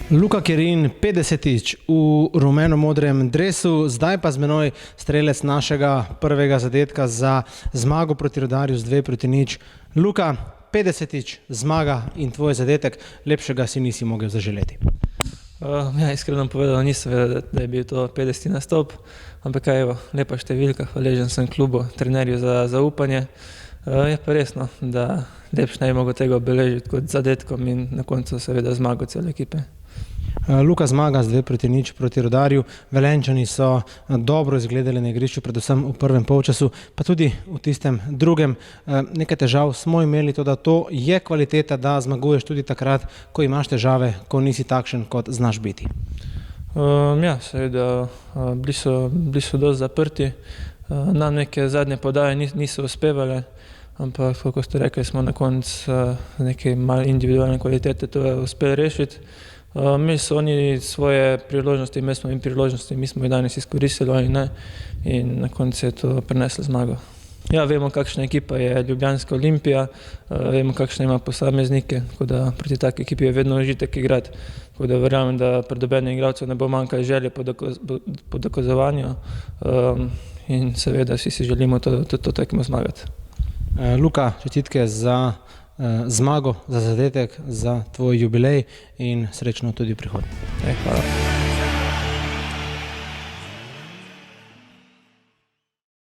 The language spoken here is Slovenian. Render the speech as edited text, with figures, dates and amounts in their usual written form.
Luka Kerin, 50-tič v rumeno-modrem dresu, zdaj pa z menoj strelec našega prvega zadetka za zmago proti Rudarju z 2-0. Luka, 50-tič zmaga in tvoj zadetek, lepšega si nisi mogel zaželeti. Iskreno povedano, nisem vedel, da je bil to 50. nastop, ampak evo, lepa številka, hvaležen sem klubu, trenerju za zaupanje. Je pa resno, da lepš ne bi mogel tega obeležiti kot zadetkom in na koncu seveda zmago cele ekipe. Luka zmaga z 2-0 proti Rudarju. Velenjčani so dobro izgledali na igrišču, predvsem v prvem polčasu, pa tudi v tistem drugem. Nekaj težav smo imeli, to, da to je kvaliteta, da zmaguješ tudi takrat, ko imaš težave, ko nisi takšen, kot znaš biti. Seveda, bili so dosti zaprti. Nam neke zadnje podaje niso uspevale, ampak, kako ste rekli, smo na koncu neke malo individualne kvalitete to uspeli rešiti. Imeli so oni svoje priložnosti, imeli smo in priložnosti, mi smo jih danes izkoristili, oni ne, in na koncu je to prineslo zmago. Ja, vemo, kakšna ekipa je Ljubljanska Olimpija, vemo, kakšne ima posameznike, tako da proti taki ekipi je vedno užitek igrati, tako da verjamem, da pred nobenim igralcem ne bo manjkalo želje po dokazovanju in seveda vsi si želimo to tekmo zmagati. Luka, čestitke za zmago, za zadetek, za tvoj jubilej in srečno tudi v prihodnje. Hvala.